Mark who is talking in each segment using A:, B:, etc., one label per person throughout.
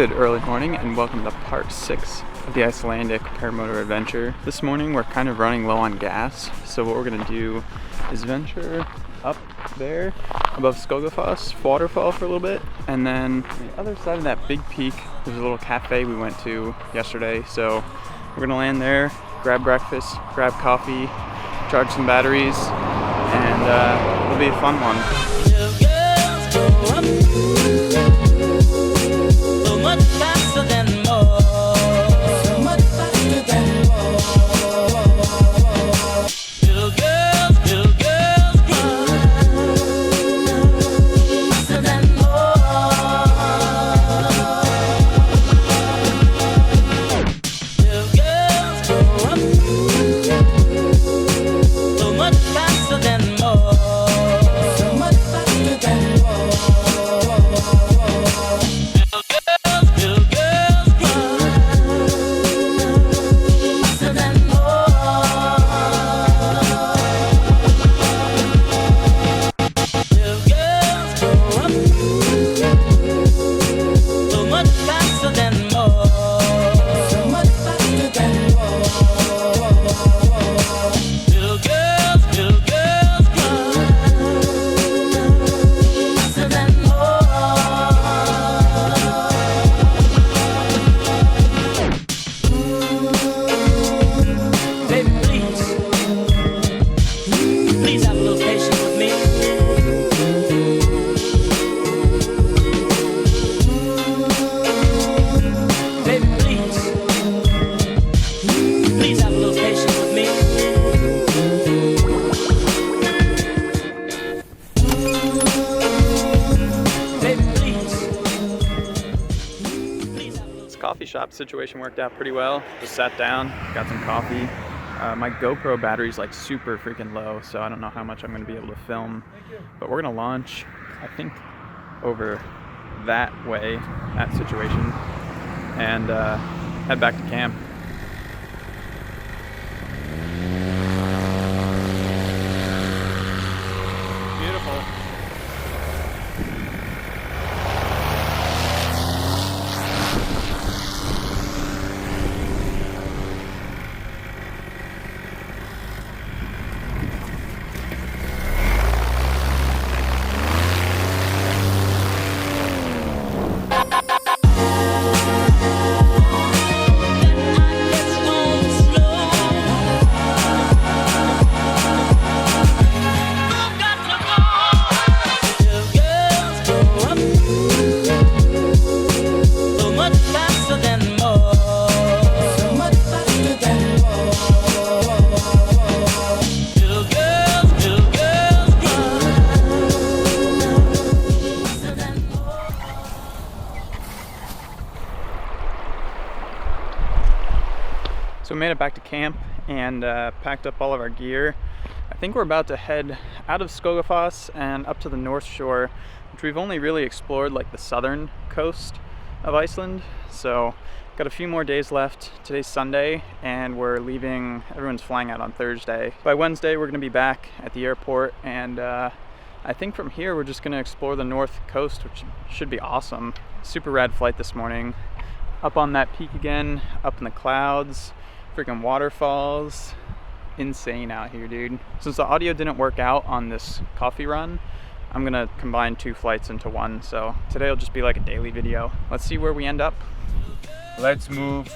A: Good early morning and welcome to part 6 of the Icelandic paramotor adventure. This morning we're kind of running low on gas, so what we're going to do is venture up there above Skogafoss waterfall for a little bit, and then on the other side of that big peak there's a little cafe we went to yesterday, so we're going to land there, grab breakfast, grab coffee, charge some batteries, and it'll be a fun one.
B: Much faster than more. Much faster than more. Little girls run faster than more. Little girls grow up so much faster than more. So much faster than more.
A: Coffee shop situation worked out pretty well. Just sat down, got some coffee. My GoPro battery's like super freaking low, so I don't know how much I'm gonna be able to film. But we're gonna launch, I think, over that way, that situation, and head back to camp. Beautiful. So we made it back to camp and packed up all of our gear. I think we're about to head out of Skogafoss and up to the North Shore, which we've only really explored like the southern coast of Iceland. So got a few more days left. Today's Sunday and we're leaving, everyone's flying out on Thursday. By Wednesday we're gonna be back at the airport, and I think from here we're just gonna explore the north coast, which should be awesome. Super rad flight this morning. Up on that peak again, up in the clouds. Freaking waterfalls, insane out here, dude. Since the audio didn't work out on this coffee run, I'm gonna combine 2 flights into one, so today will just be like a daily video. Let's see where we end up.
C: Let's move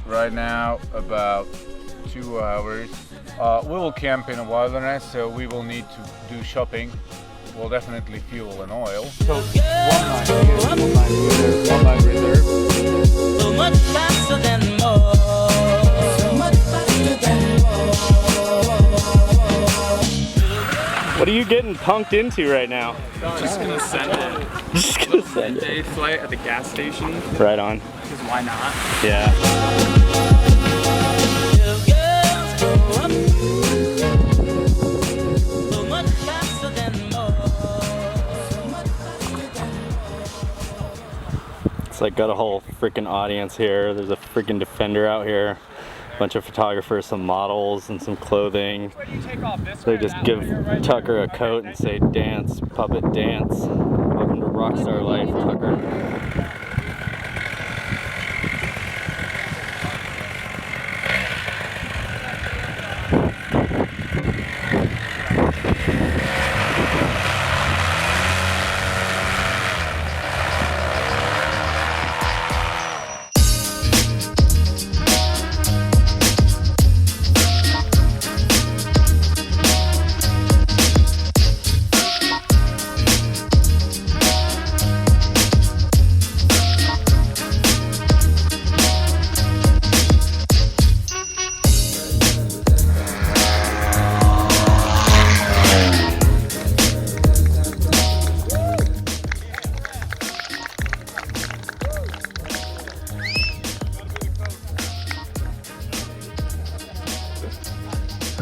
C: right now about 2 hours. We will camp in a wilderness, so we will need to do shopping. We'll definitely fuel and oil.
A: So 1 night here, 1 night here, 1 night reserve.
B: So much faster than more.
D: What are you getting punked into right now?
A: Just gonna send it.
D: Just gonna send it.
A: Day flight at the gas station.
D: Right on.
A: Because why not?
D: Yeah. It's like got a whole freaking audience here. There's a freaking Defender out here. Bunch of photographers, some models, and some clothing. They just give Tucker a coat and say, "Dance, puppet, dance." Welcome to Rockstar Life, Tucker.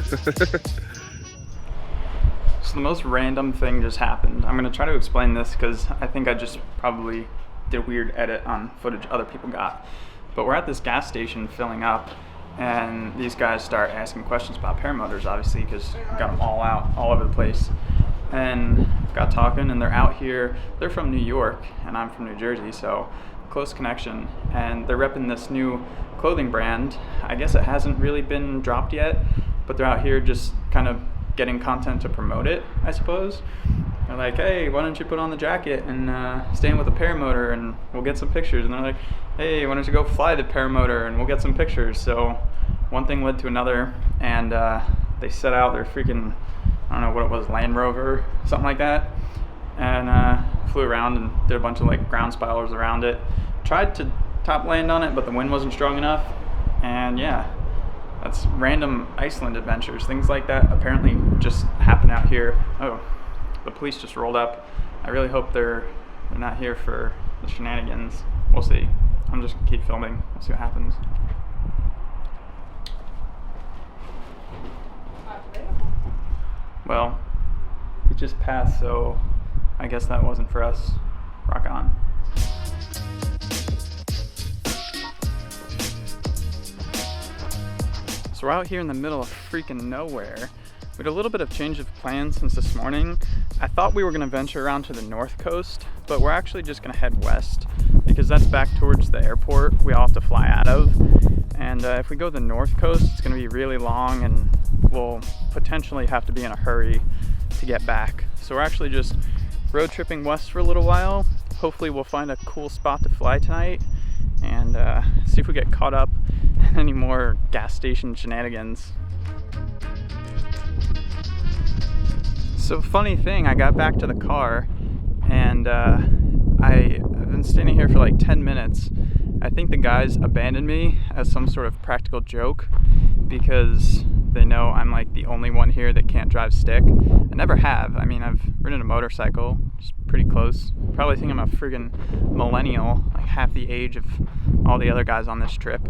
A: So the most random thing just happened. I'm gonna try to explain this because I think I just probably did a weird edit on footage other people got. But we're at this gas station filling up, and these guys start asking questions about paramotors, obviously, because we got them all out, all over the place. And got talking, and they're out here. They're from New York, and I'm from New Jersey, so close connection. And they're repping this new clothing brand. I guess it hasn't really been dropped yet, but they're out here just kind of getting content to promote it, I suppose. They're like, hey, why don't you put on the jacket and stand with the paramotor and we'll get some pictures. And they're like, hey, why don't you go fly the paramotor and we'll get some pictures. So one thing led to another, and they set out their freaking, I don't know what it was, Land Rover, something like that, and flew around and did a bunch of like ground spirals around it. Tried to top land on it, but the wind wasn't strong enough. And yeah, that's random Iceland adventures. Things like that apparently just happen out here. Oh, the police just rolled up. I really hope they're not here for the shenanigans. We'll see. I'm just gonna keep filming. We'll see what happens. Well, it just passed, so I guess that wasn't for us. Rock on. So we're out here in the middle of freaking nowhere. We had a little bit of change of plans since this morning. I thought we were gonna venture around to the north coast, but we're actually just gonna head west because that's back towards the airport we all have to fly out of. And if we go the north coast, it's gonna be really long and we'll potentially have to be in a hurry to get back. So we're actually just road tripping west for a little while. Hopefully we'll find a cool spot to fly tonight and see if we get caught up in any more gas station shenanigans. So funny thing, I got back to the car and I've been standing here for like 10 minutes. I think the guys abandoned me as some sort of practical joke because they know I'm like the only one here that can't drive stick. I never have. I mean, I've ridden a motorcycle, just pretty close. Probably think I'm a friggin' millennial, like half the age of all the other guys on this trip.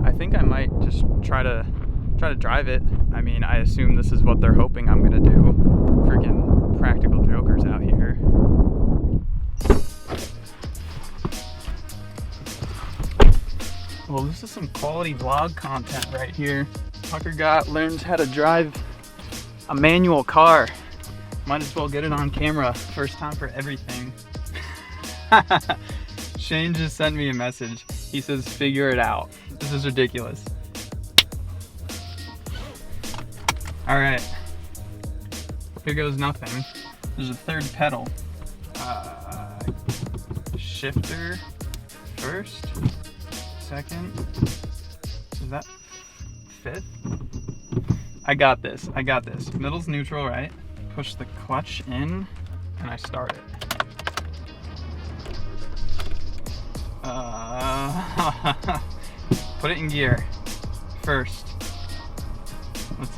A: I think I might just try to drive it. I mean, I assume this is what they're hoping I'm gonna do. Freaking practical jokers out here. Well, this is some quality vlog content right here. Tucker Gott learns how to drive a manual car. Might as well get it on camera. First time for everything. Shane just sent me a message. He says, figure it out. This is ridiculous. All right. Here goes nothing. There's a third pedal. Shifter first, second. Is that fifth? I got this. Middle's neutral, right? Push the clutch in and I start it. Put it in gear first.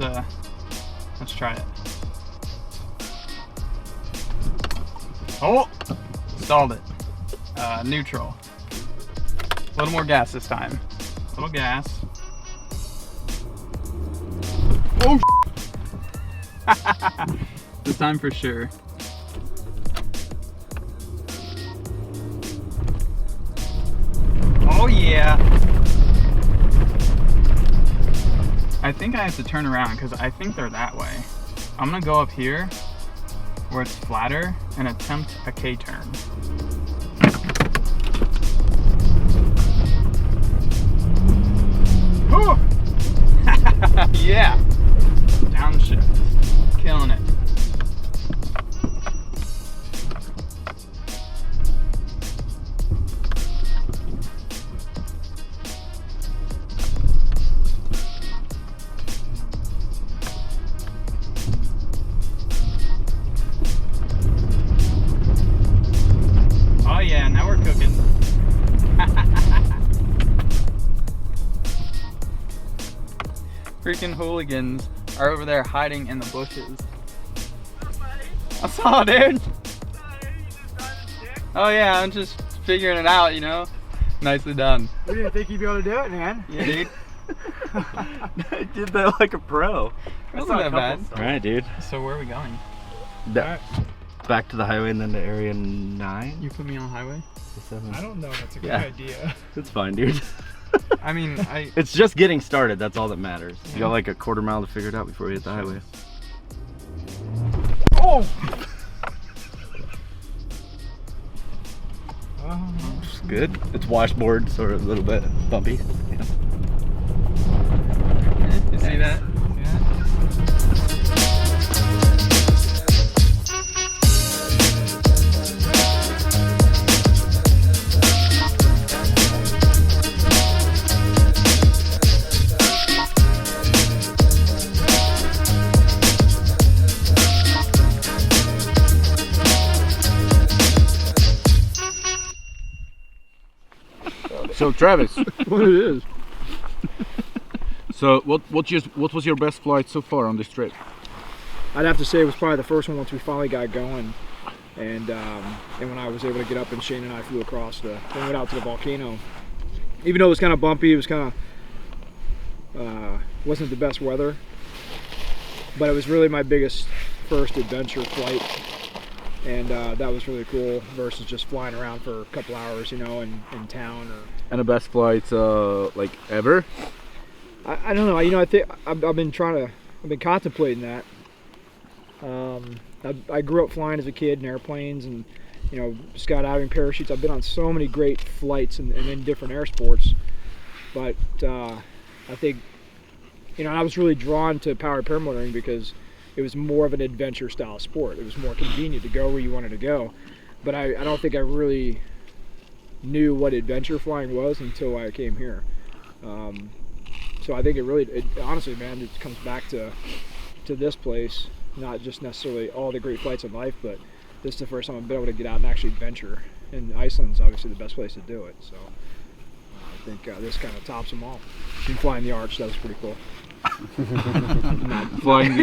A: Let's try it. Oh, stalled it. Neutral. A little more gas this time. A little gas. Oh, this time for sure. Oh yeah. I think I have to turn around because I think they're that way. I'm gonna go up here where it's flatter and attempt a K-turn. Yeah, downshift, killing it. Oh yeah, now we're cooking. Freaking hooligans are over there hiding in the bushes. I saw, dude. Oh yeah, I'm just figuring it out, you know. Nicely done.
E: We didn't think you'd be able to do it, man.
A: Yeah, dude.
E: I did that like a pro.
A: Wasn't that bad.
D: All right, dude.
A: So where are we going?
D: Back to the highway and then to area 9.
A: You put me on highway?
D: 7.
E: I don't know. That's a good
D: Yeah.
E: idea.
D: It's fine, dude.
A: I mean,
D: It's just getting started. That's all that matters. You got like a quarter mile to figure it out before we hit the highway.
A: Oh!
D: It's good. It's washboard, sort of a little bit bumpy. Yeah.
A: You see that?
C: So Travis,
E: What it is?
C: so what was your best flight so far on this trip?
E: I'd have to say it was probably the first one once we finally got going, and when I was able to get up and Shane and I flew across then went out to the volcano. Even though it was kind of bumpy, it was kind of wasn't the best weather, but it was really my biggest first adventure flight, and that was really cool versus just flying around for a couple hours, you know, in town.
C: And the best flight like ever?
E: I don't know. You know, I think I've been contemplating that. I grew up flying as a kid in airplanes and, you know, skydiving, parachutes. I've been on so many great flights and in different air sports. But I think, you know, I was really drawn to powered paramotoring because it was more of an adventure style sport. It was more convenient to go where you wanted to go. But I don't think I really knew what adventure flying was until I came here. So I think honestly, man, it comes back to this place. Not just necessarily all the great flights in life, but this is the first time I've been able to get out and actually venture. And Iceland's obviously the best place to do it. So I think this kind of tops them all. And flying the arch, that was pretty cool.
C: Flying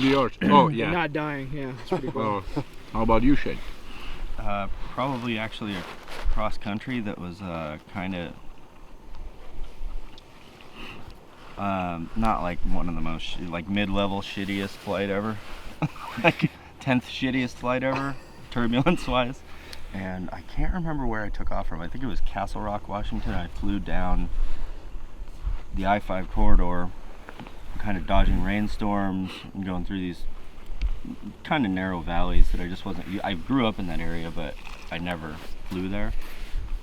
C: the arch. Oh yeah.
E: Not dying, yeah, it's pretty cool.
C: Oh, how about you, Shane?
D: Probably actually a cross country that was kind of not like one of the most like mid-level shittiest flight ever. Like 10th shittiest flight ever, turbulence wise. And I can't remember where I took off from. I think it was Castle Rock, Washington. I flew down the I-5 corridor, kind of dodging rainstorms and going through these kind of narrow valleys that I just wasn't. I grew up in that area, but I never flew there,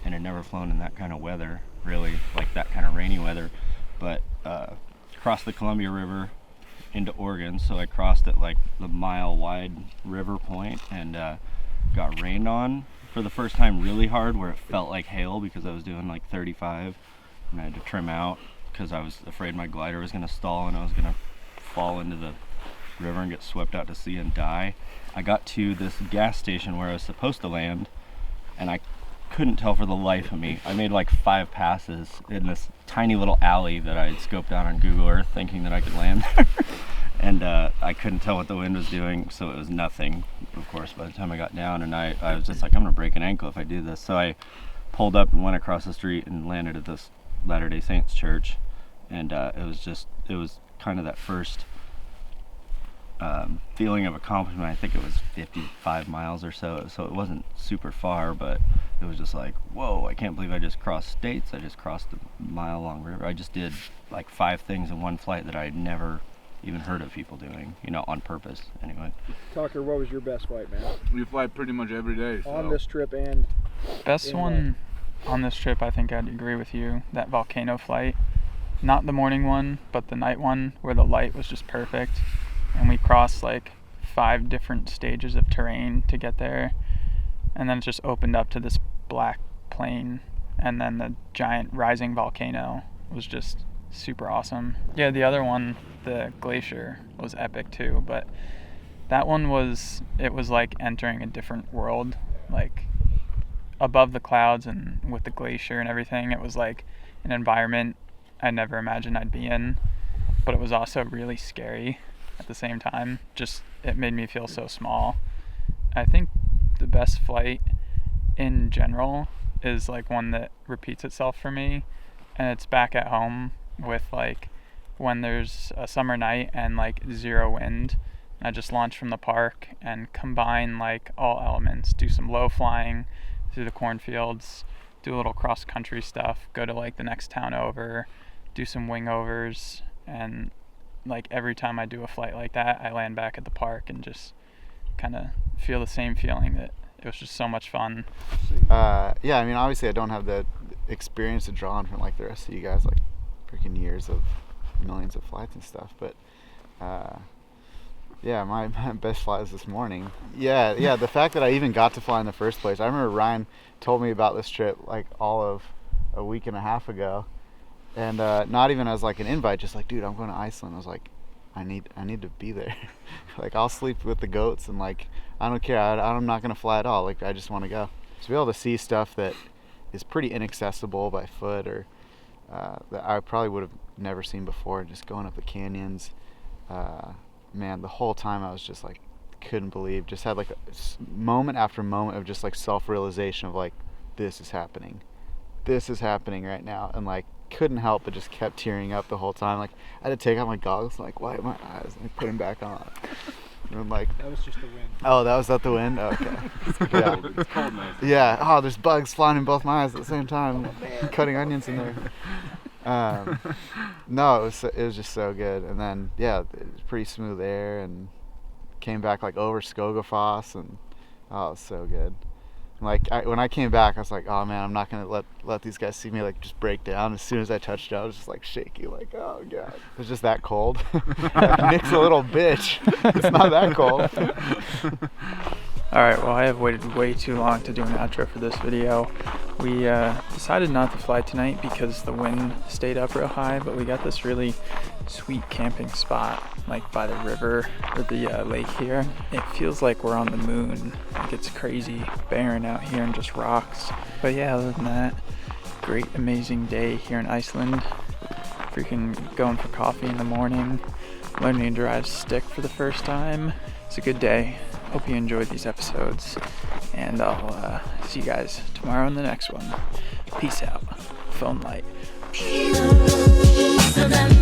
D: and had never flown in that kind of weather, really, like that kind of rainy weather. But crossed the Columbia River into Oregon, so I crossed at like the mile-wide river point and got rained on for the first time really hard, where it felt like hail because I was doing like 35, and I had to trim out because I was afraid my glider was going to stall and I was going to fall into the river and get swept out to sea and die. I got to this gas station where I was supposed to land, and I couldn't tell for the life of me. I made like 5 passes in this tiny little alley that I had scoped out on Google Earth thinking that I could land there. And I couldn't tell what the wind was doing, so it was nothing, of course, by the time I got down. And I was just like, I'm gonna break an ankle if I do this. So I pulled up and went across the street and landed at this Latter-day Saints church. And it was kind of that first feeling of accomplishment. I think it was 55 miles or so it wasn't super far, but it was just like, whoa, I can't believe I just crossed states. I just crossed a mile-long river. I just did like 5 things in one flight that I had never even heard of people doing, you know, on purpose anyway.
E: Tucker, what was your best flight, man?
C: We fly pretty much every day.
E: On this trip and
A: Best one on this trip, I think I'd agree with you, that volcano flight. Not the morning one, but the night one where the light was just perfect. And we crossed like 5 different stages of terrain to get there. And then it just opened up to this black plain. And then the giant rising volcano was just super awesome. Yeah, the other one, the glacier, was epic too. But that one was like entering a different world. Like above the clouds and with the glacier and everything, it was like an environment I never imagined I'd be in. But it was also really scary at the same time. Just, it made me feel so small. I think the best flight in general is like one that repeats itself for me, and it's back at home with like when there's a summer night and like 0 wind. And I just launch from the park and combine like all elements, do some low flying through the cornfields, do a little cross country stuff, go to like the next town over, do some wing overs, and like every time I do a flight like that, I land back at the park and just kind of feel the same feeling that it was just so much fun.
F: Yeah, I mean, obviously I don't have the experience to draw on from like the rest of you guys, like freaking years of millions of flights and stuff, but yeah, my best flight was this morning. Yeah, the fact that I even got to fly in the first place. I remember Ryan told me about this trip like all of a week and a half ago, and not even as like an invite, just like, dude, I'm going to Iceland. I was like, I need to be there. Like, I'll sleep with the goats, and like, I don't care. I'm not gonna fly at all. Like, I just want to go. To be able to see stuff that is pretty inaccessible by foot, or that I probably would have never seen before, just going up the canyons. Man, the whole time I was just like, couldn't believe. Just had like a moment after moment of just like self-realization of like, this is happening right now, and like couldn't help but just kept tearing up the whole time. Like, I had to take out my goggles, like wipe my eyes, and put them back on. And I'm like,
E: That was just the wind.
F: oh, that was not the wind. Okay. Yeah.
D: It's cold, man.
F: Yeah. Oh, there's bugs flying in both my eyes at the same time. Cutting onions in there. No, it was just so good. And then yeah, it was pretty smooth air, and came back like over Skogafoss, and oh, it was so good. Like, when I came back, I was like, oh man, I'm not gonna let these guys see me like just break down. As soon as I touched down, I was just like shaky, like, oh god, it was just that cold. Like, Nick's a little bitch. It's not that cold.
A: Alright, well, I have waited way too long to do an outro for this video. We decided not to fly tonight because the wind stayed up real high, but we got this really sweet camping spot like by the river or the lake here. It feels like we're on the moon. Like, it's crazy barren out here and just rocks. But yeah, other than that, great amazing day here in Iceland. Freaking going for coffee in the morning, learning to drive stick for the first time. It's a good day. Hope you enjoyed these episodes, and I'll see you guys tomorrow in the next one. Peace out. Phone light.
B: So then